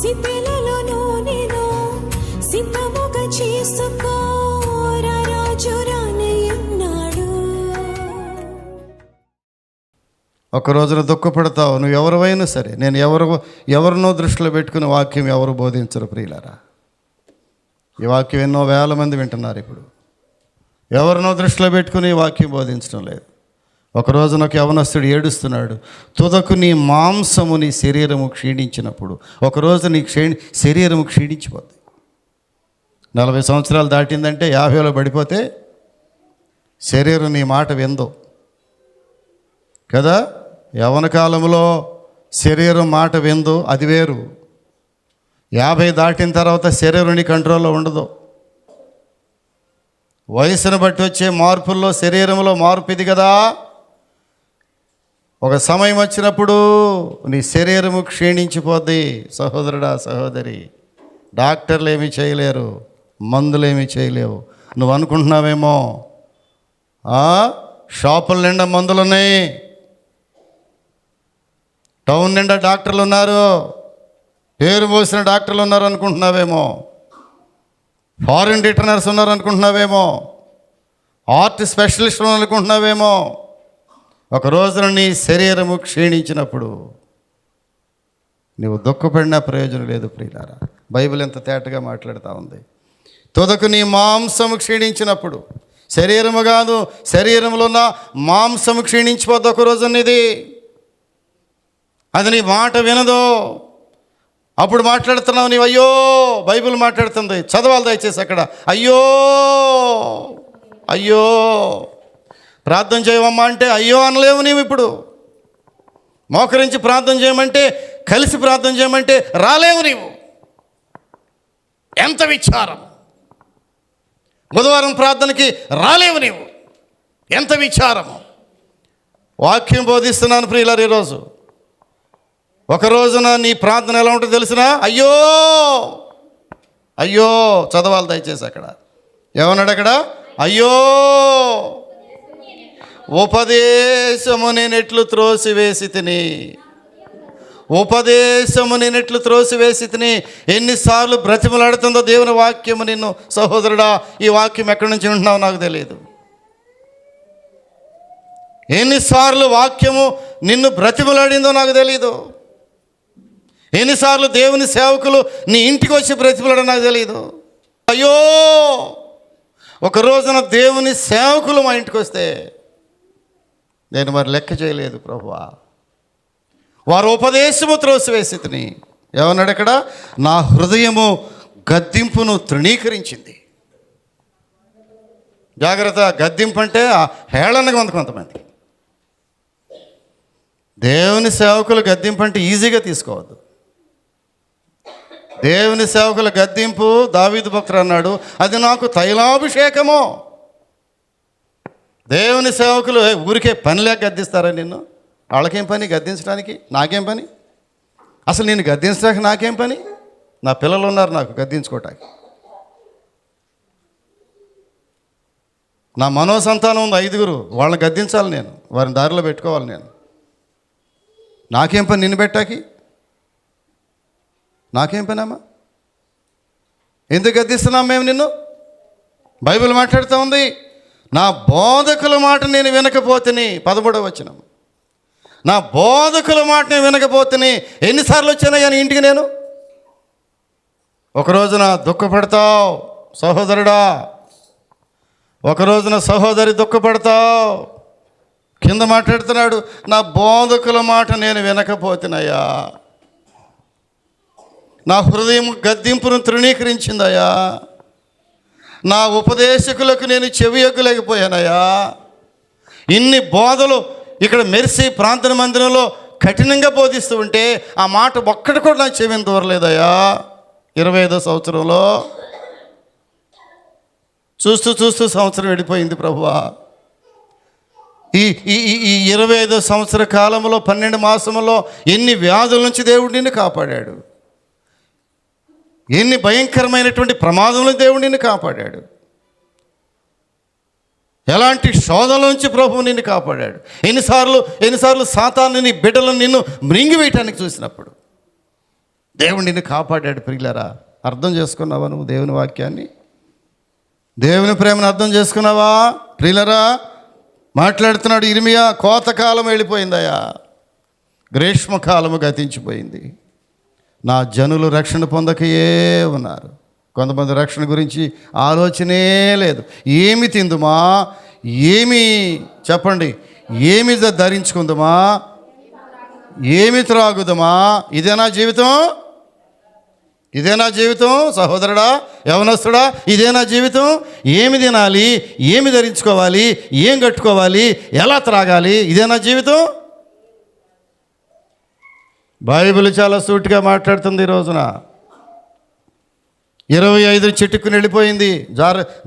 సిద్ధలలో నేను సిద్ధముగా చేసుకో రాజు రానయ్యున్నాడు. ఒక రోజున దుఃఖపడతావు. నువ్వు ఎవరివైనా సరే. నేను ఎవరినో దృష్టిలో పెట్టుకుని వాక్యం ఎవరు బోధించరు ప్రియులారా. ఈ వాక్యం ఎన్నో వేల మంది వింటున్నారు. ఇప్పుడు ఎవరినో దృష్టిలో పెట్టుకుని ఈ వాక్యం బోధించడం లేదు. ఒక రోజున ఒక యవనస్తుడు ఏడుస్తున్నాడు. తుదకు నీ మాంసము నీ శరీరము క్షీణించినప్పుడు, ఒకరోజు నీ శరీరము క్షీణించిపోద్ది. 40 సంవత్సరాలు దాటిందంటే 50లో పడిపోతే శరీరం నీ మాట విందు కదా. యవన కాలంలో శరీరం మాట విందు, అది వేరు. 50 దాటిన తర్వాత శరీరం నీ కంట్రోల్లో ఉండదు. వయసును బట్టి వచ్చే మార్పుల్లో శరీరంలో మార్పు ఇది కదా. ఒక సమయం వచ్చినప్పుడు నీ శరీరము క్షీణించిపోద్ది. సహోదరుడా, సహోదరి, డాక్టర్లు ఏమీ చేయలేరు, మందులు ఏమీ చేయలేవు. నువ్వు అనుకుంటున్నావేమో షాపుల నిండా మందులు ఉన్నాయి, టౌన్ నిండా డాక్టర్లు ఉన్నారు, పేరు పోసిన డాక్టర్లు ఉన్నారు అనుకుంటున్నావేమో, ఫారిన్ రిటర్నర్స్ ఉన్నారు అనుకుంటున్నావేమో, ఆర్ట్ స్పెషలిస్టులు అనుకుంటున్నావేమో. ఒక రోజున నీ శరీరము క్షీణించినప్పుడు నువ్వు దుఃఖపడినా ప్రయోజనం లేదు ప్రియులారా. బైబిల్ ఎంత తేటగా మాట్లాడుతూ ఉంది. తుదకు నీ మాంసము క్షీణించినప్పుడు, శరీరము కాదు, శరీరంలో ఉన్న మాంసము క్షీణించిపోద్ది ఒక రోజున. ఇది అది నీ మాట వినదు. అప్పుడు మాట్లాడుతున్నావు నీవు. అయ్యో, బైబిల్ మాట్లాడుతుంది, చదవాలి దయచేసి అక్కడ. అయ్యో అయ్యో, ప్రార్థన చేయవమ్మా అంటే అయ్యో అనలేవు నీవు. ఇప్పుడు మోకరించి ప్రార్థన చేయమంటే, కలిసి ప్రార్థన చేయమంటే రాలేవు నీవు. ఎంత విచారం! బుధవారం ప్రార్థనకి రాలేవు నీవు. ఎంత విచారము! వాక్యం బోధిస్తున్నాను ప్రియులారు. ఈరోజు ఒక రోజున నీ ప్రార్థన ఎలా ఉంటుందో తెలిసినా అయ్యో అయ్యో, చదవాలి దయచేసి అక్కడ. ఏమన్నాడు అక్కడ? అయ్యో, ఉపదేశము నేనెట్లు త్రోసివేసి తిని, ఉపదేశము నేనెట్లు త్రోసివేసి తిని. ఎన్నిసార్లు బ్రతిమలాడుతుందో దేవుని వాక్యము నిన్ను. సహోదరుడా, ఈ వాక్యం ఎక్కడి నుంచి ఉంటున్నావు నాకు తెలియదు. ఎన్నిసార్లు వాక్యము నిన్ను బ్రతిమలాడిందో నాకు తెలియదు. ఎన్నిసార్లు దేవుని సేవకులు నీ ఇంటికి వచ్చి బ్రతిమలాడో నాకు తెలియదు. అయ్యో, ఒక రోజున దేవుని సేవకులు మా ఇంటికి వస్తే నేను మరి లెక్క చేయలేదు ప్రభువా, వారు ఉపదేశము త్రోసివేసి తిని. ఏమన్నాడు ఇక్కడ? నా హృదయము గద్దింపును తృణీకరించింది. జాగ్రత్త, గద్దింపు అంటే హేళనగా ఉంది కొంతమంది. దేవుని సేవకులు గద్దింపు అంటే ఈజీగా తీసుకోవద్దు. దేవుని సేవకుల గద్దింపు, దావీదు భక్తుడు అన్నాడు, అది నాకు తైలాభిషేకము. దేవుని సేవకులు ఊరికే పని లేక గద్దిస్తారా నిన్ను? వాళ్ళకేం పని గద్దించడానికి? నాకేం పని? అసలు నేను గద్దించడానికి నాకేం పని? నా పిల్లలు ఉన్నారు నాకు గద్దించుకోవటానికి. నా మనోసంతానం ఉంది 5, వాళ్ళని గద్దించాలి నేను, వారిని దారిలో పెట్టుకోవాలి నేను. నాకేం పని నిన్ను పెట్టాకి? నాకేం పని అమ్మా? ఎందుకు గద్దిస్తున్నాం మేము నిన్ను? బైబిల్ మాట్లాడుతూ ఉంది, నా బోధకుల మాట నేను వినకపోతేని. 13వ వచనం, నా బోధకుల మాట నేను వినకపోతేని. ఎన్నిసార్లు వచ్చానయ్యా నీ ఇంటికి నేను? ఒక రోజున దుఃఖపడతావు సహోదరుడా, ఒక రోజున సహోదరి దుఃఖపడతావు. కింద మాట్లాడుతున్నాడు, నా బోధకుల మాట నేను వినకపోతేనయ్యా, నా హృదయం గద్దింపును తృణీకరించిందయ్యా, నా ఉపదేశకులకు నేను చెవియొగ్గలేకపోయానయ్యా. ఇన్ని బోధలు ఇక్కడ మెర్సీ ప్రార్థన మందిరంలో కఠినంగా బోధిస్తూ ఉంటే ఆ మాట ఒక్కటి కూడా నా చెవిని దూరలేదయ్యా. 25వ సంవత్సరంలో చూస్తూ చూస్తూ సంవత్సరం వెళ్ళిపోయింది ప్రభువా. ఈ 25వ సంవత్సర కాలంలో 12 మాసములో ఎన్ని వ్యాధుల నుంచి దేవుడు నిన్ను కాపాడాడు, ఎన్ని భయంకరమైనటువంటి ప్రమాదంలో దేవుడు నిన్ను కాపాడాడు, ఎలాంటి శోధనల నుంచి ప్రభువు నిన్ను కాపాడాడు. ఎన్నిసార్లు సాతాను నీ బిడ్డలను నిన్ను మృంగివేయటానికి చూసినప్పుడు దేవుడు నిన్ను కాపాడాడు ప్రియులారా. అర్థం చేసుకున్నావా నువ్వు దేవుని వాక్యాన్ని? దేవుని ప్రేమను అర్థం చేసుకున్నావా ప్రియులారా? మాట్లాడుతున్నాడు ఇర్మియా, కోతకాలం వెళ్ళిపోయిందయ్యా, గ్రీష్మకాలము గతించిపోయింది, నా జనులు రక్షణ పొందకయే ఉన్నారు. కొంతమంది రక్షణ గురించి ఆలోచనే లేదు. ఏమి తిందుమా, ఏమి చెప్పండి, ఏమి ధరించుకుందామా, ఏమి త్రాగుదమా, ఇదేనా జీవితం? ఇదేనా జీవితం? సహోదరుడా, యవనస్తుడా, ఇదేనా జీవితం? ఏమి తినాలి, ఏమి ధరించుకోవాలి, ఏం కట్టుకోవాలి, ఎలా త్రాగాలి, ఇదేనా జీవితం? బైబిల్ చాలా సూటిగా మాట్లాడుతుంది ఈ రోజున. 25 చిట్టుకుని వెళ్ళిపోయింది,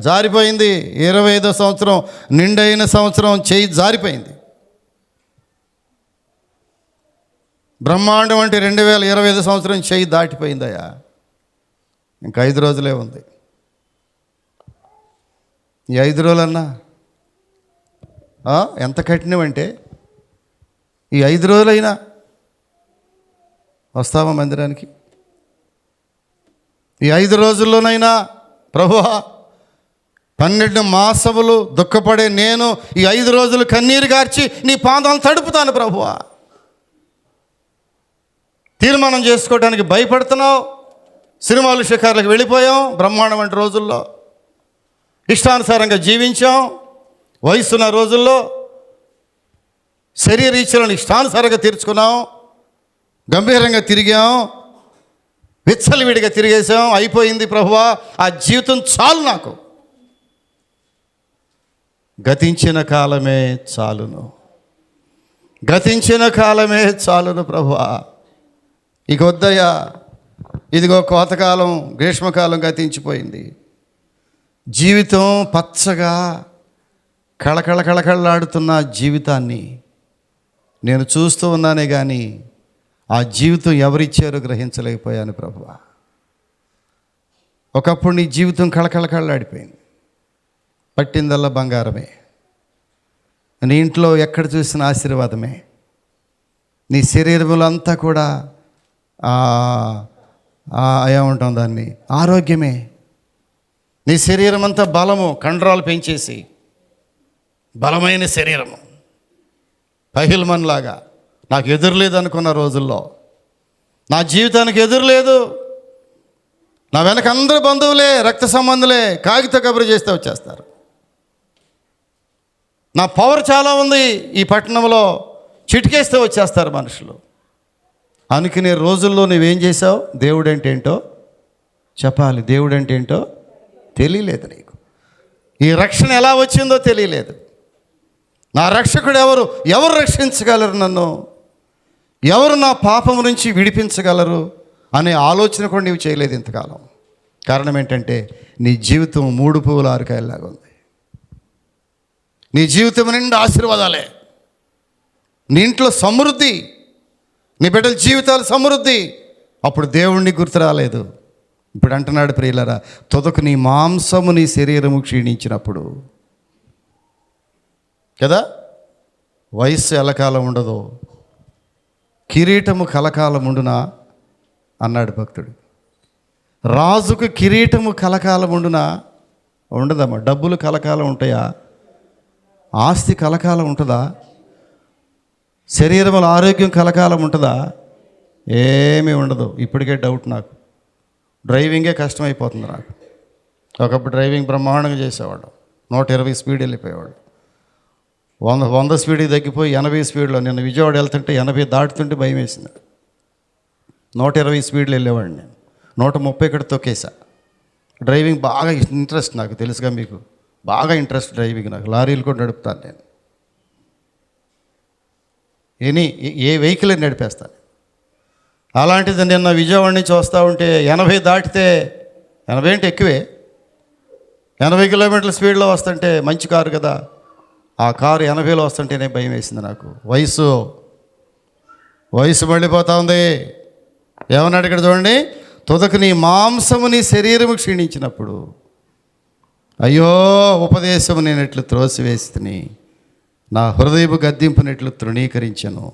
జారిపోయింది. 25వ సంవత్సరం నిండైన సంవత్సరం చేయి జారిపోయింది. బ్రహ్మాండం అంటే 2025 సంవత్సరం చేయి దాటిపోయిందయ్యా. ఇంకా 5 రోజులే ఉంది. ఈ 5 రోజులన్నా ఎంత కఠినమంటే, ఈ 5 రోజులైనా వస్తావా మందిరానికి? ఈ 5 రోజుల్లోనైనా ప్రభువా 12 మాసములు దుఃఖపడే నేను ఈ 5 రోజులు కన్నీరు గార్చి నీ పాదాలు తడుపుతాను ప్రభువా. తీర్మానం చేసుకోవడానికి భయపడుతున్నావు. సినిమాలు షికార్లకు వెళ్ళిపోయాం. బ్రహ్మాండం వంటి రోజుల్లో ఇష్టానుసారంగా జీవించాం. వయసున్న రోజుల్లో శరీర ఇచ్చలను ఇష్టానుసారంగా తీర్చుకున్నాం. గంభీరంగా తిరిగాం, విచ్చలవిడిగా తిరిగేసాం. అయిపోయింది ప్రభువా, ఆ జీవితం చాలు నాకు. గతించిన కాలమే చాలును, గతించిన కాలమే చాలును ప్రభువా. ఇక వద్దయ్యా, ఇదిగో కోతకాలం గ్రీష్మకాలం గతించిపోయింది. జీవితం పచ్చగా కళకళలాడుతున్న జీవితాన్ని నేను చూస్తూ ఉన్నానే కానీ ఆ జీవితం ఎవరిచ్చారో గ్రహించలేకపోయాను ప్రభువా. ఒకప్పుడు నీ జీవితం కళకళలాడిపోయింది, పట్టిందల్లా బంగారమే, నీ ఇంట్లో ఎక్కడ చూసిన ఆశీర్వాదమే, నీ శరీరంలో అంతా కూడా ఏమంటాం దాన్ని, ఆరోగ్యమే. నీ శరీరం అంతా బలము, కండరాలు పెంచేసి బలమైన శరీరము, పహిల్మన్ లాగా. నాకు ఎదురులేదు అనుకున్న రోజుల్లో, నా జీవితానికి ఎదురులేదు. నా వెనక అందరూ బంధువులే, రక్త సంబంధులే, కాగిత కబురు చేస్తే వచ్చేస్తారు. నా పవర్ చాలా ఉంది ఈ పట్టణంలో, చిటికేస్తే వచ్చేస్తారు మనుషులు అనుకునే రోజుల్లో నువ్వేం చేసావు? దేవుడు అంటే ఏంటో చెప్పాలి. దేవుడు అంటే ఏంటో తెలియలేదు నీకు. ఈ రక్షణ ఎలా వచ్చిందో తెలియలేదు. నా రక్షకుడు ఎవరు? ఎవరు రక్షించగలరు నన్ను? ఎవరు నా పాపం నుంచి విడిపించగలరు అనే ఆలోచన కూడా నీవు చేయలేదు ఇంతకాలం. కారణం ఏంటంటే నీ జీవితం 3 పువ్వుల ఆరుకాయలాగా ఉంది. నీ జీవితం నిండా ఆశీర్వాదాలే, నీ ఇంట్లో సమృద్ధి, నీ బిడ్డల జీవితాలు సమృద్ధి. అప్పుడు దేవుణ్ణి గుర్తు రాలేదు. ఇప్పుడు అంటున్నాడు ప్రియులరా, తుదకు నీ మాంసము నీ శరీరము క్షీణించినప్పుడు కదా. వయస్సు ఎలకాలం ఉండదు, కిరీటము కలకాలం ఉండునా అన్నాడు భక్తుడు. రాజుకు కిరీటము కలకాలం ఉండునా? ఉండదమ్మా. డబ్బులు కలకాలం ఉంటాయా? ఆస్తి కలకాలం ఉంటుందా? శరీరంలో ఆరోగ్యం కలకాలం ఉంటుందా? ఏమీ ఉండదు. ఇప్పటికే డౌట్ నాకు. డ్రైవింగే కష్టమైపోతుంది నాకు. ఒకప్పుడు డ్రైవింగ్ బ్రహ్మాండంగా చేసేవాడు, 120 స్పీడ్ వెళ్ళిపోయేవాడు. 100 స్పీడ్కి తగ్గిపోయి 80 స్పీడ్లో. నేను విజయవాడ వెళ్తుంటే 80 దాటుతుంటే భయం వేసింది. 120 స్పీడ్లో వెళ్ళేవాడిని నేను. 130 ఇక్కడ తొక్కేసా. డ్రైవింగ్ బాగా ఇంట్రెస్ట్ నాకు, తెలుసుగా మీకు, బాగా ఇంట్రెస్ట్ డ్రైవింగ్ నాకు. లారీలు కూడా నడుపుతాను నేను, ఏ వెహికల్ నడిపేస్తాను. అలాంటిది నిన్న విజయవాడ నుంచి వస్తూ ఉంటే 80 దాటితే, 80 అంటే ఎక్కువే, 80 కిలోమీటర్ల స్పీడ్లో వస్తుంటే, మంచి కారు కదా, ఆ కారు 80లో వస్తుంటేనే భయం వేసింది నాకు. వయసు మళ్ళీపోతా ఉంది. ఏమన్నాడు ఇక్కడ చూడండి, తుదకు నీ మాంసము నీ శరీరము క్షీణించినప్పుడు, అయ్యో ఉపదేశము నేను ఎట్లు త్రోసివేసిని, నా హృదయపు గద్దింపునెట్లు తృణీకరించను,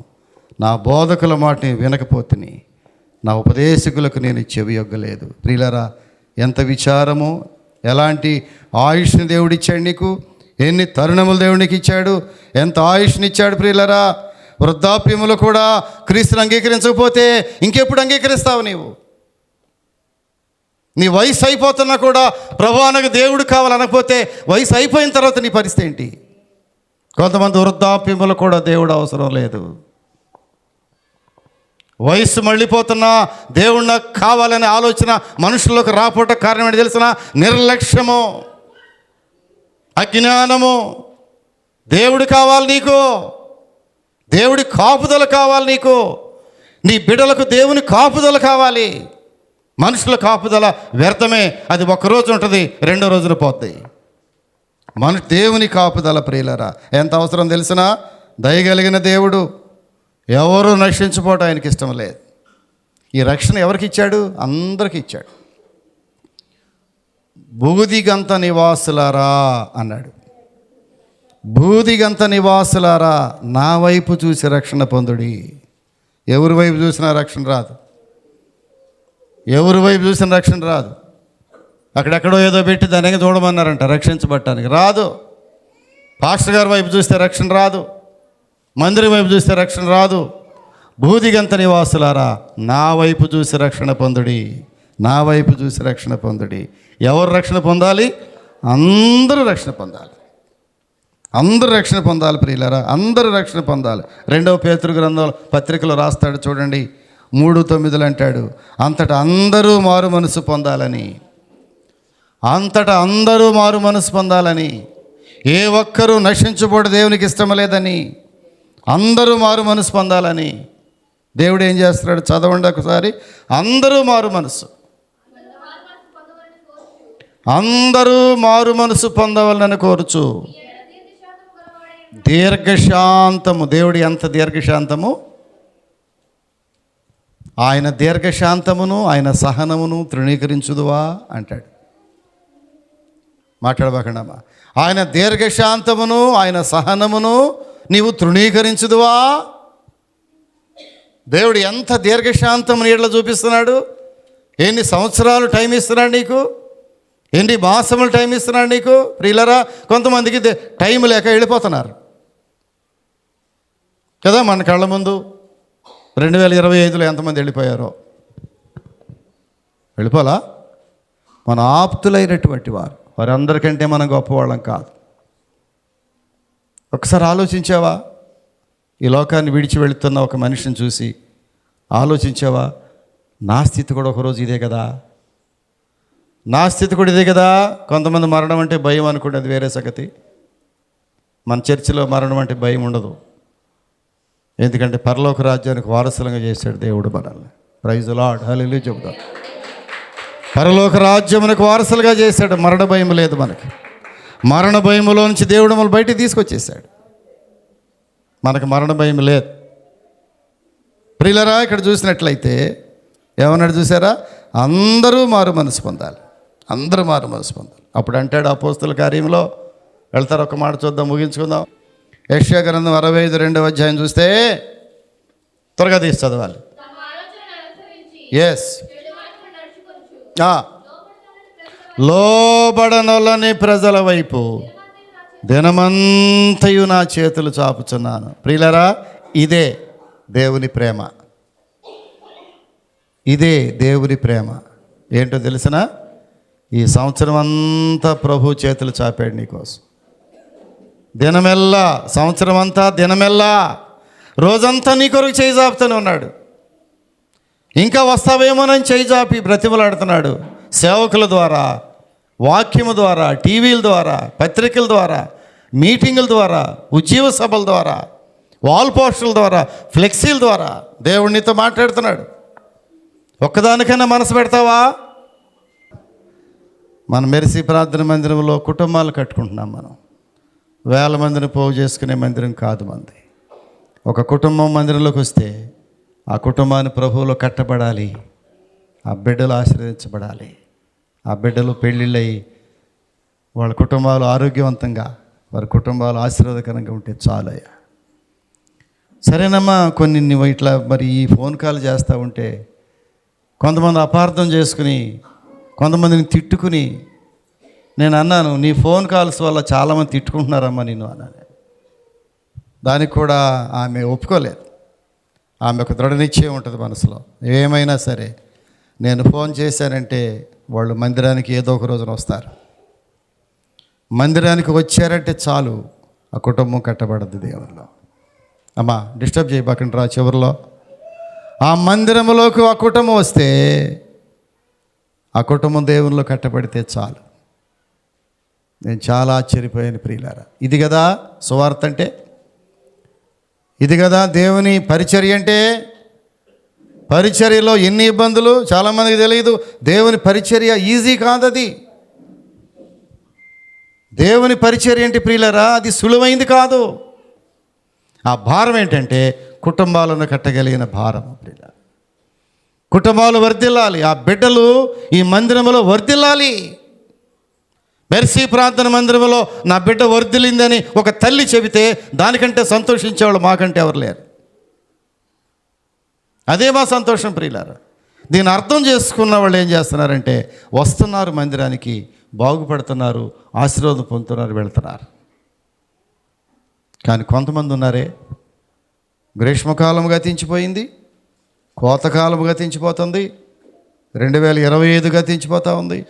నా బోధకుల మాటని వినకపోతిని, నా ఉపదేశకులకు నేను చెవియొగ్గలేదు. ప్రియులారా, ఎంత విచారము! ఎలాంటి ఆయుష్ని దేవుడిచ్చాడు నీకు, ఎన్ని తరుణములు దేవునికి ఇచ్చాడు, ఎంత ఆయుష్ని ఇచ్చాడు. ప్రియులారా, వృద్ధాప్యములు కూడా క్రీస్తుని అంగీకరించకపోతే ఇంకెప్పుడు అంగీకరిస్తావు నీవు? నీ వయసు అయిపోతున్నా కూడా ప్రభువా నాకు దేవుడు కావాలనకపోతే వయసు అయిపోయిన తర్వాత నీ పరిస్థితి ఏంటి? కొంతమంది వృద్ధాప్యములు కూడా దేవుడు అవసరం లేదు. వయస్సు మళ్ళీపోతున్నా దేవుడు నాకు కావాలనే ఆలోచన మనుషుల్లోకి రాపోవటం కారణం ఏంటి తెలిసిన? నిర్లక్ష్యము, అజ్ఞానము. దేవుడు కావాలి నీకు, దేవుడి కాపుదల కావాలి నీకు, నీ బిడ్డలకు దేవుని కాపుదల కావాలి. మనుషుల కాపుదల వ్యర్థమే, అది ఒక్కరోజు ఉంటుంది, రెండో రోజున పోతాయి. దేవుని కాపుదల ప్రియులరా ఎంత అవసరం తెలిసినా? దయగలిగిన దేవుడు ఎవరు నశించిపోవటం ఆయనకి ఇష్టం లేదు. ఈ రక్షణ ఎవరికి ఇచ్చాడు? అందరికి ఇచ్చాడు. బూదిగంత నివాసులారా అన్నాడు. బూదిగంత నివాసులారా నా వైపు చూసి రక్షణ పొందుడి. ఎవరి వైపు చూసినా రక్షణ రాదు. ఎవరి వైపు చూసిన రక్షణ రాదు. అక్కడెక్కడో ఏదో పెట్టి దానికి చూడమన్నారంట రక్షించబట్టానికి, రాదు. పాస్టర్ గారి వైపు చూస్తే రక్షణ రాదు, మందిరం వైపు చూస్తే రక్షణ రాదు. బూదిగంత నివాసులారా నా వైపు చూసి రక్షణ పొందుడి, నా వైపు చూసి రక్షణ పొందుడి. ఎవరు రక్షణ పొందాలి? అందరూ రక్షణ పొందాలి. అందరూ రక్షణ పొందాలి ప్రియులారా, అందరూ రక్షణ పొందాలి. 2వ పేతురు గ్రంథం పత్రికలో రాస్తాడు చూడండి, 3:9 అంటాడు, అంతటా అందరూ మారు మనసు పొందాలని. అంతటా అందరూ మారు మనసు పొందాలని, ఏ ఒక్కరూ నశించబోడు దేవునికి ఇష్టం లేదని, అందరూ మారు మనసు పొందాలని దేవుడు ఏం చేస్తున్నాడు? చదవండి ఒకసారి. అందరూ మారు మనసు, అందరూ మారు మనసు పొందవాలని కోరుచు దీర్ఘశాంతము. దేవుడు ఎంత దీర్ఘశాంతము! ఆయన దీర్ఘశాంతమును ఆయన సహనమును తృణీకరించుదువా అంటాడు. మాట్లాడబాకండమ్మా. ఆయన దీర్ఘశాంతమును ఆయన సహనమును నీవు తృణీకరించుదువా? దేవుడు ఎంత దీర్ఘశాంతము నీడలో చూపిస్తున్నాడు. ఎన్ని సంవత్సరాలు టైం ఇస్తున్నాడు నీకు, ఎన్ని మాసములు టైం ఇస్తున్నాడు నీకు. ప్రియులరా, కొంతమందికి టైం లేక వెళ్ళిపోతున్నారు కదా. మన కళ్ళ ముందు 2025లో ఎంతమంది వెళ్ళిపోయారో. వెళ్ళిపోలా? మన ఆప్తులైనటువంటి వారందరికంటే మనం గొప్పవాళ్ళం కాదు. ఒకసారి ఆలోచించావా? ఈ లోకాన్ని విడిచి వెళుతున్న ఒక మనిషిని చూసి ఆలోచించావా? నా స్థితి కూడా ఒకరోజు ఇదే కదా, నా స్థితి కూడా ఇదే కదా. కొంతమంది మరణం అంటే భయం అనుకుంటే అది వేరే సంగతి. మన చర్చిలో మరణం అంటే భయం ఉండదు, ఎందుకంటే పరలోక రాజ్యానికి వారసులంగా చేశాడు దేవుడు మనల్ని. ప్రైజ్ ది లార్డ్, హల్లెలూయా చెబుతాం. పరలోక రాజ్యమునకు వారసులుగా చేశాడు. మరణ భయం లేదు మనకి. మరణ భయములో నుంచి దేవుడు మనల్ని బయటికి తీసుకొచ్చేసాడు. మనకు మరణ భయం లేదు. ప్రియులరా, ఇక్కడ చూసినట్లయితే ఏమన్నాడు చూసారా? అందరూ మారు మనసు పొందాలి, అందరూ మారు మనసు పొందాలి. అప్పుడు అంటాడు అపోస్తుల కార్యంలో, వెళ్తారు ఒక మాట చూద్దాం, ముగించుకుందాం. యెషయా గ్రంథం 65 అధ్యాయం చూస్తే, త్వరగా తీసి చదవాలి. ఎస్, లోబడనొల్లని ప్రజల వైపు దినమంతయు నా చేతులు చాపుచున్నాను. ప్రియులరా, ఇదే దేవుని ప్రేమ, ఇదే దేవుని ప్రేమ. ఏంటో తెలిసిన? ఈ సంవత్సరం అంతా ప్రభు చేతులు చాపాడు నీకోసం. దినమెల్లా, సంవత్సరం అంతా దినమెల్లా, రోజంతా నీ కొరకు చేయి చాపుతూనే ఉన్నాడు. ఇంకా వస్తావేమోనని చేయి చాపి బ్రతిమలాడుతున్నాడు. సేవకుల ద్వారా, వాక్యము ద్వారా, టీవీల ద్వారా, పత్రికల ద్వారా, మీటింగుల ద్వారా, ఉజ్జీవ సభల ద్వారా, వాల్ పోస్టుల ద్వారా, ఫ్లెక్సీల ద్వారా దేవుడు నీతో మాట్లాడుతున్నాడు. ఒక్కదానికైనా మనసు పెడతావా? మన మెరిసి ప్రార్థన మందిరంలో కుటుంబాలు కట్టుకుంటున్నాం. మనం వేల మందిని పోగు చేసుకునే మందిరం కాదు మంది. ఒక కుటుంబం మందిరంలోకి వస్తే ఆ కుటుంబాన్ని ప్రభువులో కట్టబడాలి, ఆ బిడ్డలు ఆశీర్వదించబడాలి, ఆ బిడ్డలు పెళ్ళిళ్ళయి వాళ్ళ కుటుంబాలు ఆరోగ్యవంతంగా, వారి కుటుంబాలు ఆశీర్వాదకరంగా ఉంటే చాలయ్యా. సరేనమ్మా, కొన్ని నువ్వు ఇట్లా మరి ఈ ఫోన్ కాల్ చేస్తూ ఉంటే కొంతమంది అపార్థం చేసుకుని, కొంతమందిని తిట్టుకుని, నేను అన్నాను, నీ ఫోన్ కాల్స్ వల్ల చాలామంది తిట్టుకుంటున్నారమ్మా నిన్ను అన్నాను. దానికి కూడా ఆమె ఒప్పుకోలేదు. ఆమె ఒక దృఢ నిశ్చయం ఉంటుంది మనసులో. ఏమైనా సరే నేను ఫోన్ చేశానంటే వాళ్ళు మందిరానికి ఏదో ఒక రోజున వస్తారు. మందిరానికి వచ్చారంటే చాలు, ఆ కుటుంబం కట్టబడద్దు దేవుల్లో. అమ్మా డిస్టర్బ్ చేయబాకండి రా. చివరిలో ఆ మందిరంలోకి ఆ కుటుంబం వస్తే ఆ కుటుంబం దేవునిలో కట్టబడితే చాలు. నేను చాలా ఆశ్చర్యపోయాను ప్రియులారా. ఇది కదా సువార్త అంటే, ఇది కదా దేవుని పరిచర్య అంటే. పరిచర్యలో ఎన్ని ఇబ్బందులు చాలామందికి తెలియదు. దేవుని పరిచర్య ఈజీ కాదది. దేవుని పరిచర్య అంటే ప్రియులారా, అది సులువైంది కాదు. ఆ భారం ఏంటంటే కుటుంబాలను కట్టగలిగిన భారం ప్రియులారా. కుటుంబాలు వర్ధిల్లాలి, ఆ బిడ్డలు ఈ మందిరంలో వర్ధిల్లాలి. మెర్సీ ప్రార్థన మందిరంలో నా బిడ్డ వర్ధిల్లిందని ఒక తల్లి చెబితే దానికంటే సంతోషించేవాళ్ళు మాకంటే ఎవరు లేరు. అదే మా సంతోషం ప్రియులారా. దీన్ని అర్థం చేసుకున్న వాళ్ళు ఏం చేస్తున్నారంటే వస్తున్నారు మందిరానికి, బాగుపడుతున్నారు, ఆశీర్వాదం పొందుతున్నారు, వెళ్తున్నారు. కానీ కొంతమంది ఉన్నారే, గ్రీష్మకాలం గతించిపోయింది, కోతకాలం గతించిపోతుంది, 2025 గతించిపోతూ ఉంది.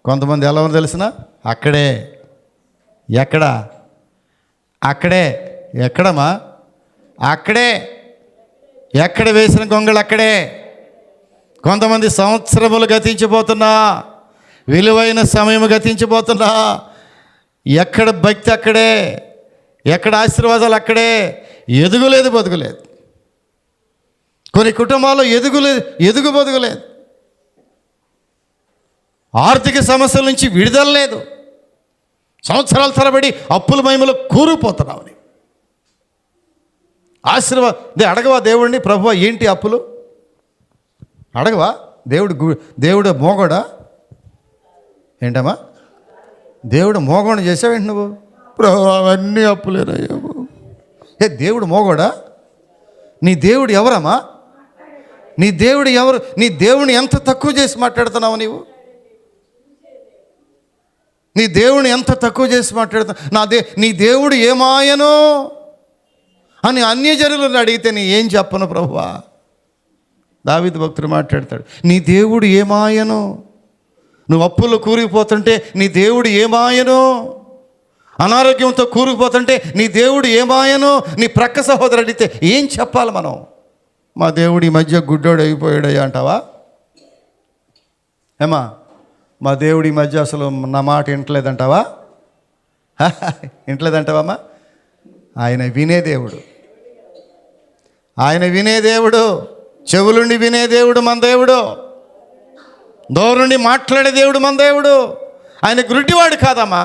కొంతమంది ఎలా ఉందో తెలిసిన అక్కడే. ఎక్కడమ్మా? అక్కడే. ఎక్కడ వేసిన గొంగళి అక్కడే. కొంతమంది సంవత్సరములు గతించిపోతున్నా, విలువైన సమయం గతించిపోతున్నా. ఎక్కడ భక్తి అక్కడే, ఎక్కడ ఆశీర్వాదాలు అక్కడే. ఎదుగులేదు, బతుకులేదు. కొన్ని కుటుంబాల్లో ఎదుగు బతుకులేదు. ఆర్థిక సమస్యల నుంచి విడుదల లేదు. సంవత్సరాల తరబడి అప్పుల మహిమలో కూరుకుపోతున్నావు. ఆశీర్వాదం అడగవా దేవుడిని? ప్రభువా ఏంటి అప్పులు అడగవా? దేవుడు మోగోడా ఏంటమ్మా? దేవుడు మోగోడు చేసావేంటి నువ్వు? ప్రభు అవన్నీ అప్పులేనయ్యావు. దేవుడు మోగోడా? నీ దేవుడు ఎవరమ్మా? నీ దేవుడు ఎవరు? నీ దేవుని ఎంత తక్కువ చేసి మాట్లాడుతున్నావు నీవు? నీ దేవుని ఎంత తక్కువ చేసి మాట్లాడుతున్నావు? నీ దేవుడు ఏమాయనో అని అన్యజనులను అడిగితే నీ ఏం చెప్పను ప్రభువా? దావీదు భక్తుడు మాట్లాడతాడు, నీ దేవుడు ఏమాయనో. నువ్వు అప్పుల్లో కూరుకుపోతుంటే నీ దేవుడు ఏమాయనో. అనారోగ్యంతో కూరుకుపోతుంటే నీ దేవుడు ఏమాయనో. నీ ప్రక్క సహోదరు అడిగితే ఏం చెప్పాలి మనం? మా దేవుడు ఈ మధ్య గుడ్డోడు అయిపోయాడయ్యా అంటావా? ఏమా మా దేవుడు ఈ మధ్య అసలు నా మాట వింటలేదంటావా? వింటలేదంటావమ్మా? ఆయన వినే దేవుడు, ఆయన వినే దేవుడు, చెవులుండి వినే దేవుడు మన దేవుడు, దూరుండి మాట్లాడే దేవుడు మన దేవుడు. ఆయన గుడ్డివాడు కాదమ్మా.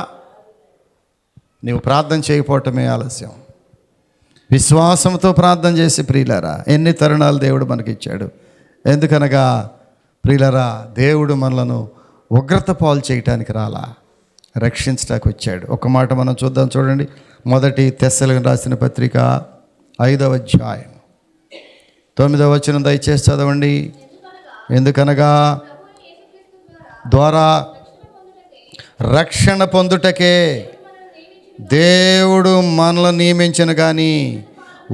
నీవు ప్రార్థన చేయకపోవటమే ఆలస్యం. విశ్వాసంతో ప్రార్థన చేసి ప్రియులారా, ఎన్ని తరుణాలు దేవుడు మనకిచ్చాడు. ఎందుకనగా ప్రియులారా, దేవుడు మనలను ఉగ్రత పాలు చేయటానికి రాలా, రక్షించడానికి వచ్చాడు. ఒక మాట మనం చూద్దాం, చూడండి. 1 తెస్సలోనికీయులకు రాసిన పత్రిక 5వ అధ్యాయం 9వ వచనం దయచేసి చదవండి. ఎందుకనగా ద్వారా రక్షణ పొందుటకే దేవుడు మనల్ని నియమించను కానీ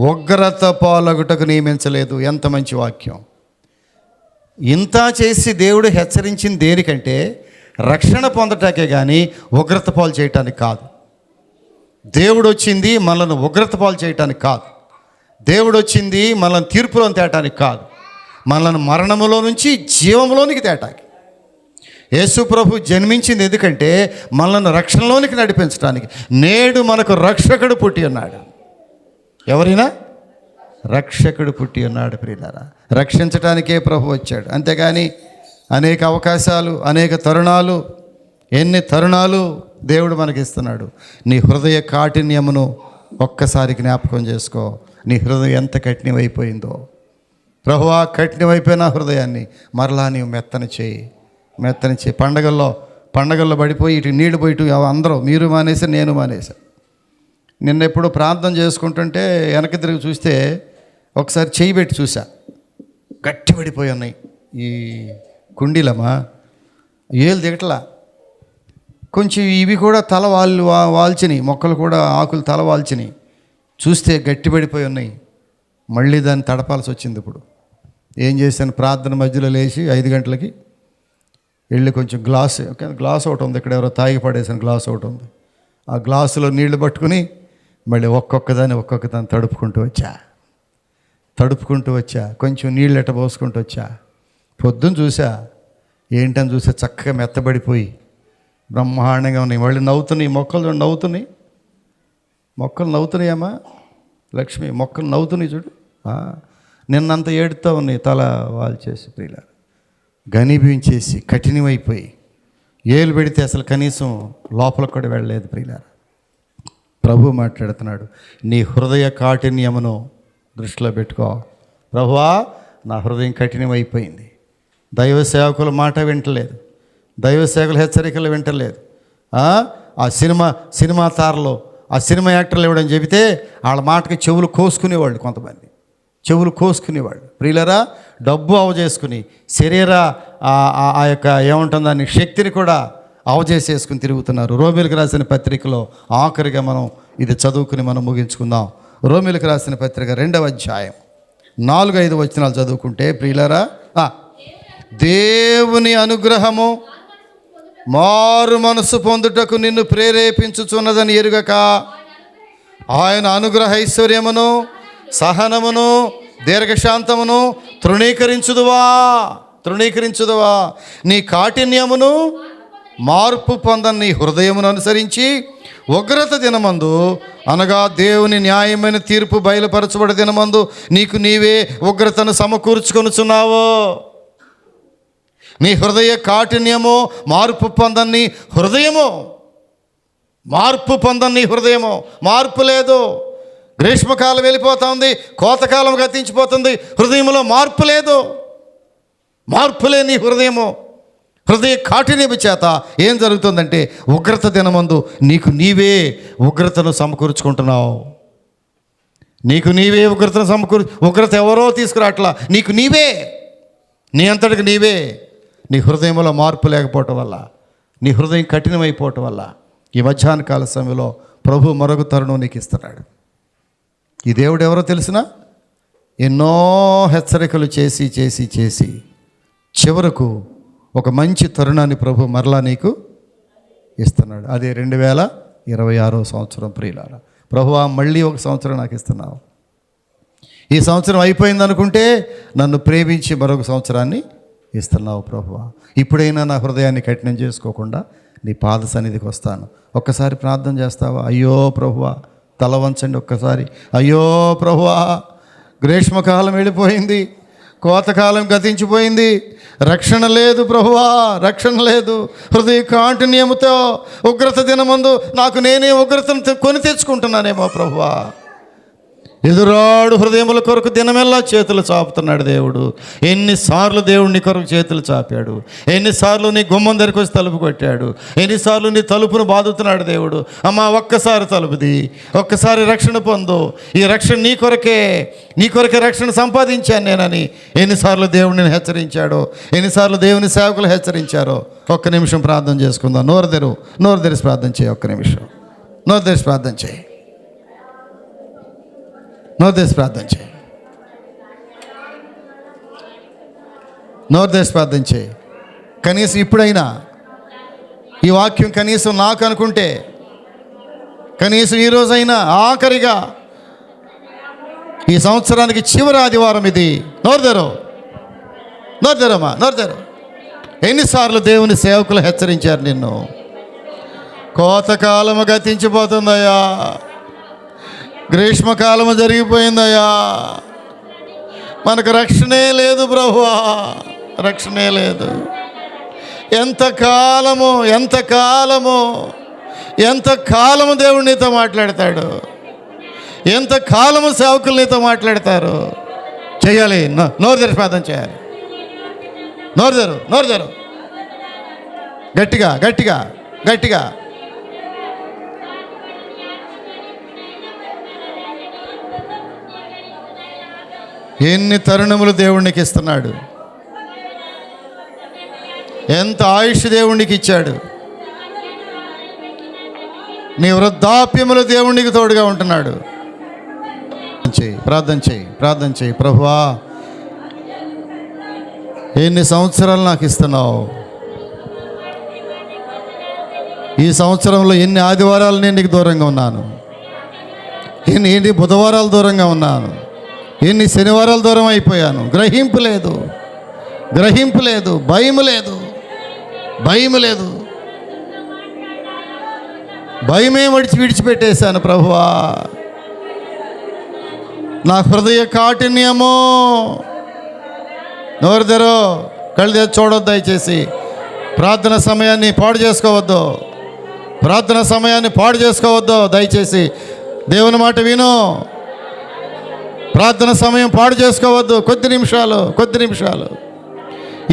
ఉగ్రత పాలగుటకు నియమించలేదు. ఎంత మంచి వాక్యం! ఇంత చేసి దేవుడు హెచ్చరించింది దేనికంటే రక్షణ పొందటాకే కానీ ఉగ్రత పాలు చేయటానికి కాదు. దేవుడు వచ్చింది మనల్ని ఉగ్రత పాలు చేయటానికి కాదు. దేవుడు వచ్చింది మనల్ని తీర్పులో తేటానికి కాదు, మనల్ని మరణములో నుంచి జీవంలోనికి తేటానికి. యేసు ప్రభు జన్మించింది ఎందుకంటే మనల్ని రక్షణలోనికి నడిపించడానికి. నేడు మనకు రక్షకుడు పుట్టి ఉన్నాడు. ఎవరైనా రక్షకుడు పుట్టి ఉన్నాడు ప్రియులారా. రక్షించటానికే ప్రభు వచ్చాడు. అంతేగాని అనేక అవకాశాలు, అనేక తరుణాలు, ఎన్ని తరుణాలు దేవుడు మనకిస్తున్నాడు. నీ హృదయ కాఠిన్యమును ఒక్కసారి జ్ఞాపకం చేసుకో. నీ హృదయం ఎంత కఠినమైపోయిందో. ప్రభువా, కఠినమైపోయిన హృదయాన్ని మరలా నీవు మెత్తని చేయి. పండగల్లో పడిపోయి ఇటు నీళ్ళు పోయి ఇటు అందరూ, మీరు మానేసి నేను మానేసా. నిన్న ఎప్పుడు ప్రార్థన చేసుకుంటుంటే వెనక్కి తిరిగి చూస్తే ఒకసారి చేయి పెట్టి చూసా, గట్టి పడిపోయి ఉన్నాయి. ఈ కుండీలమ్మా ఏలు దిగట్లా. కొంచెం ఇవి కూడా తల వాల్చినాయి, మొక్కలు కూడా ఆకులు తల వాల్చినాయి. చూస్తే గట్టిపడిపోయి ఉన్నాయి. మళ్ళీ దాన్ని తడపాల్సి వచ్చింది. ఇప్పుడు ఏం చేశాను, ప్రార్థన మధ్యలో లేచి 5 గంటలకి వెళ్ళి కొంచెం గ్లాస్ ఒకటి ఉంది, ఇక్కడ ఎవరో తాగి పడేసిన గ్లాస్ ఒకటి ఉంది, ఆ గ్లాసులో నీళ్లు పట్టుకుని మళ్ళీ ఒక్కొక్కదాన్ని తడుపుకుంటూ వచ్చా. కొంచెం నీళ్ళు ఎట్ట పోసుకుంటూ వచ్చా. పొద్దున్న చూసా, ఏంటని చూసా, చక్కగా మెత్తబడిపోయి బ్రహ్మాండంగా ఉన్నాయి. మళ్ళీ నవ్వుతున్నాయి మొక్కలు, చూడు నవ్వుతున్నాయి. మొక్కలు నవ్వుతున్నాయమ్మా లక్ష్మి, మొక్కలు నవ్వుతున్నాయి చూడు. నిన్నంత ఏడుతూ ఉన్నాయి, తల వాల్చేసి ప్రియుల ఘనీభవించేసి కఠినమైపోయి ఏలు పెడితే అసలు కనీసం లోపలికి కూడా వెళ్ళలేదు ప్రియుల. ప్రభు మాట్లాడుతున్నాడు, నీ హృదయ కాఠిన్యమును దృష్టిలో పెట్టుకో. ప్రభువా, నా హృదయం కఠినమైపోయింది. దైవ సేవకుల మాట వింటలేదు, దైవ సేవకుల హెచ్చరికలు వింటలేదు. ఆ సినిమా తారలో ఆ సినిమా యాక్టర్లు ఇవ్వడం చెబితే వాళ్ళ మాటకి చెవులు కోసుకునేవాళ్ళు, కొంతమంది చెవులు కోసుకునేవాళ్ళు ప్రియులరా. డబ్బు అవజేసుకుని శరీర ఆ యొక్క ఏముంటుంది దాన్ని శక్తిని కూడా అవజేసేసుకుని తిరుగుతున్నారు. రోమిలకు రాసిన పత్రికలో ఆఖరిగా మనం ఇది చదువుకుని మనం ముగించుకుందాం. రోమిలకు రాసిన పత్రిక 2వ అధ్యాయం 4-5 వచనాలు చదువుకుంటే ప్రియులరా, దేవుని అనుగ్రహము మారు మనసు పొందుటకు నిన్ను ప్రేరేపించుచున్నదని ఎరుగక ఆయన అనుగ్రహ ఐశ్వర్యమును సహనమును దీర్ఘశాంతమును తృణీకరించుదువా. నీ కాఠిన్యమును మార్పు పొందని నీ హృదయమును అనుసరించి ఉగ్రత దినమందు, అనగా దేవుని న్యాయమైన తీర్పు బయలుపరచబడి దినమందు నీకు నీవే ఉగ్రతను సమకూర్చుకొనుచున్నావు. నీ హృదయ కాఠిన్యము మార్పు పొందని హృదయము, మార్పు లేదు. గ్రీష్మకాలం వెళ్ళిపోతుంది, కోతకాలం గతించిపోతుంది, హృదయంలో మార్పు లేదు. మార్పు లేని హృదయము, హృదయ కాఠిన్యము చేత ఏం జరుగుతుందంటే ఉగ్రత దినమందు నీకు నీవే ఉగ్రతను సమకూర్చుకుంటున్నావు. ఉగ్రత ఎవరో తీసుకురాట్లా, నీకు నీవే, నీ అంతటికి నీవే. నీ హృదయంలో మార్పు లేకపోవటం వల్ల, నీ హృదయం కఠినమైపోవటం వల్ల ఈ మధ్యాహ్న కాల సమయంలో ప్రభు మరొక తరుణం నీకు ఇస్తున్నాడు. ఈ దేవుడు ఎవరో తెలిసినా ఎన్నో హెచ్చరికలు చేసి చివరకు ఒక మంచి తరుణాన్ని ప్రభు మరలా నీకు ఇస్తున్నాడు. అదే 2026వ సంవత్సరం ప్రియులారా. ప్రభువా, మళ్ళీ ఒక సంవత్సరం నాకు ఇస్తున్నావు. ఈ సంవత్సరం అయిపోయింది అనుకుంటే నన్ను ప్రేమించి మరొక సంవత్సరాన్ని ఇస్తున్నావు ప్రభువా. ఇప్పుడైనా నా హృదయాన్ని కఠినం చేసుకోకుండా నీ పాద సన్నిధికి వస్తాను. ఒక్కసారి ప్రార్థన చేస్తావా? అయ్యో ప్రభువా, తల వంచండి ఒక్కసారి. అయ్యో ప్రభువా, గ్రీష్మకాలం వెళ్ళిపోయింది, కోతకాలం గతించిపోయింది, రక్షణ లేదు ప్రభువా, రక్షణ లేదు. హృదయ కాఠిన్యముతో ఉగ్రత దినమందు నాకు నేనే ఉగ్రతను కొని తెచ్చుకుంటున్నానేమో ప్రభువా. ఎదురాడు హృదయముల కొరకు దినమెల్లా చేతులు చాపుతున్నాడు దేవుడు. ఎన్నిసార్లు దేవుడు నీ కొరకు చేతులు చాపాడు, ఎన్నిసార్లు నీ గుమ్మం దగ్గరికి వచ్చి తలుపు కొట్టాడు, ఎన్నిసార్లు నీ తలుపును బాదుతున్నాడు దేవుడు. అమ్మా, ఒక్కసారి తలుపుది, ఒక్కసారి రక్షణ పొందు. ఈ రక్షణ నీ కొరకే రక్షణ సంపాదించాను నేనని ఎన్నిసార్లు దేవుడిని హెచ్చరించాడో, ఎన్నిసార్లు దేవుని సేవకులు హెచ్చరించారో. ఒక్క నిమిషం ప్రార్థన చేసుకుందాం. నోరు తెరిచి ప్రార్థన చేయి. ఒక్క నిమిషం నోరు తెరిచి ప్రార్థన చేయి. నోరు తెరిచి ప్రార్థన చేయి. కనీసం ఇప్పుడైనా ఈ వాక్యం కనీసం నాకు అనుకుంటే, కనీసం ఈరోజైనా ఆఖరిగా ఈ సంవత్సరానికి చివరి ఆదివారం ఇది. నోరు తెరమ్మా. ఎన్నిసార్లు దేవుని సేవకులు హెచ్చరించారు నిన్ను. కోతకాలము గతించిపోతుందయ్యా, గ్రీష్మకాలము జరిగిపోయిందయ్యా, మనకు రక్షణే లేదు ప్రభువా, రక్షణే లేదు. ఎంతకాలము దేవుడు నీతో మాట్లాడతాడు, ఎంతకాలము సేవకులు నీతో మాట్లాడతారు. చేయాలి, నోరు తెరిచి ప్రార్థన చేయాలి. నోరు తెరు గట్టిగా. ఎన్ని తరుణములు దేవుడికి ఇస్తున్నాడు. ఎంత ఆయుష్ దేవునికి ఇచ్చాడు. నీ వృద్ధాప్యములు దేవునికి తోడుగా ఉంటున్నాడు. ప్రార్థన చేయి. ప్రభువా, ఎన్ని సంవత్సరాలు నాకు ఇస్తున్నావు? ఈ సంవత్సరంలో ఎన్ని ఆదివారాలు నేను నీకు దూరంగా ఉన్నాను, ఎన్ని బుధవారాలు దూరంగా ఉన్నాను, ఎన్ని శనివారాలు దూరం అయిపోయాను. గ్రహింపు లేదు, భయం లేదు. భయమే విడిచిపెట్టేశాను ప్రభువా. నా హృదయ కాఠిన్యమో. నోరు తెరో, కళ్ళు తెరిచి చూడొద్దు దయచేసి. ప్రార్థన సమయాన్ని పాడు చేసుకోవద్దు దయచేసి. దేవుని మాట విను. ప్రార్థన సమయం పాడు చేసుకోవద్దు. కొద్ది నిమిషాలు.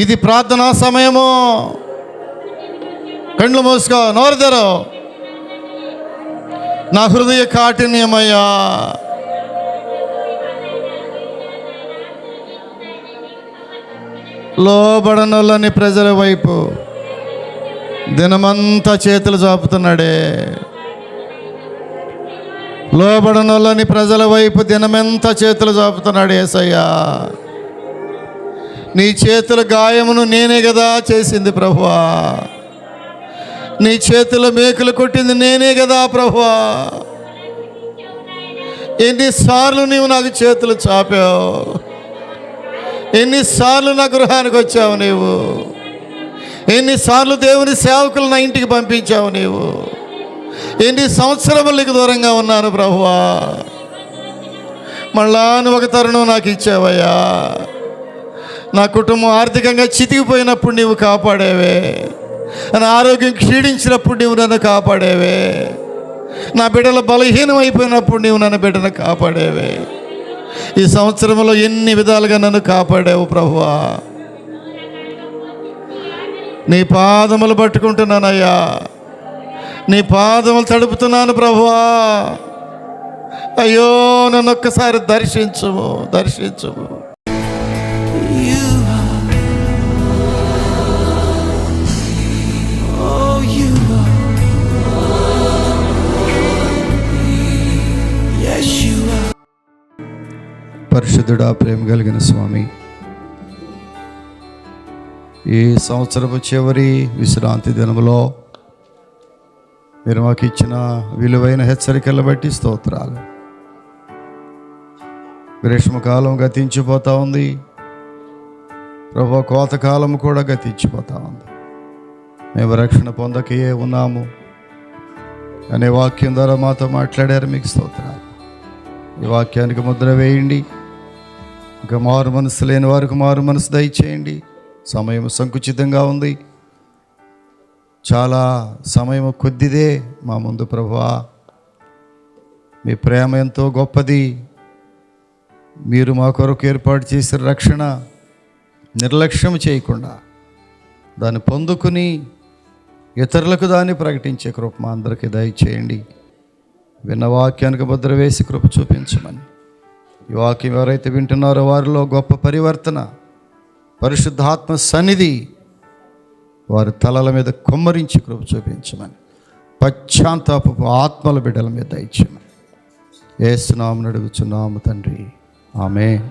ఇది ప్రార్థనా సమయము. కళ్ళు మూసుకో, నోరు తెరో. నా హృదయ కాఠిన్యమయ్యా, లోబడనొల్లని ప్రజల వైపు దినమంతా చేతులు చాపుతున్నాడే. లోబడనొల్లని ప్రజల వైపు దినమంతా చేతులు చాపుతున్నాడు యేసయ్యా. నీ చేతుల గాయమును నేనే కదా చేసింది ప్రభువా. నీ చేతుల మేకులు కొట్టింది నేనే కదా ప్రభువా. ఎన్నిసార్లు నీవు నాకు చేతులు చాపావు, ఎన్నిసార్లు నా గృహానికి వచ్చావు నీవు, ఎన్నిసార్లు దేవుని సేవకులు నా ఇంటికి పంపించావు నీవు. ఎన్ని సంవత్సరములు నీకు దూరంగా ఉన్నాను ప్రభువా. మళ్ళా నువ్వు ఒక తరుణం నాకు ఇచ్చావయ్యా. నా కుటుంబం ఆర్థికంగా చితికిపోయినప్పుడు నీవు కాపాడేవే. నా ఆరోగ్యం క్షీణించినప్పుడు నీవు నన్ను కాపాడేవే. నా బిడ్డల బలహీనం అయిపోయినప్పుడు నీవు నన్ను బిడ్డను కాపాడేవే. ఈ సంవత్సరంలో ఎన్ని విధాలుగా నన్ను కాపాడావు ప్రభువా. నీ పాదములు పట్టుకుంటున్నానయ్యా, నీ పాదములు తడుపుతున్నాను ప్రభువా. అయ్యో, నన్ను ఒక్కసారి దర్శించుము. పరిశుద్ధుడా, ప్రేమ కలిగిన స్వామి, ఈ సంవత్సరపు చివరి విశ్రాంతి దినములో మీరు మాకు ఇచ్చిన విలువైన హెచ్చరికలను బట్టి స్తోత్రాలు. గ్రీష్మకాలం గతించిపోతూ ఉంది ప్రభు, కోతకాలం కూడా గతించిపోతూ ఉంది. మేము రక్షణ పొందకయే ఉన్నాము అనే వాక్యం ద్వారా మాతో మాట్లాడారు, మీకు స్తోత్రాలు. ఈ వాక్యానికి ముద్ర వేయండి. ఇంకా మారు మనసు లేని వారికి మారు మనసు దయచేయండి. సమయం సంకుచితంగా ఉంది, చాలా సమయం కొద్దిదే మా ముందు ప్రభువా. మీ ప్రేమ ఎంతో గొప్పది. మీరు మా కొరకు ఏర్పాటు చేసిన రక్షణ నిర్లక్ష్యం చేయకుండా దాన్ని పొందుకుని ఇతరులకు దాన్ని ప్రకటించే కృప మా అందరికీ దయచేయండి. విన్న వాక్యానికి ముద్ర వేసి కృప చూపించమని, ఈ వాక్యం ఎవరైతే వింటున్నారో వారిలో గొప్ప పరివర్తన, పరిశుద్ధాత్మ సన్నిధి వారి తలల మీద కొమ్మరించి కృప చూపించమని, పశ్చాత్తాపపు ఆత్మల బిడ్డల మీద దయచేయమని యేసు నామమున అడుగుచున్నాము తండ్రి. ఆమేన్.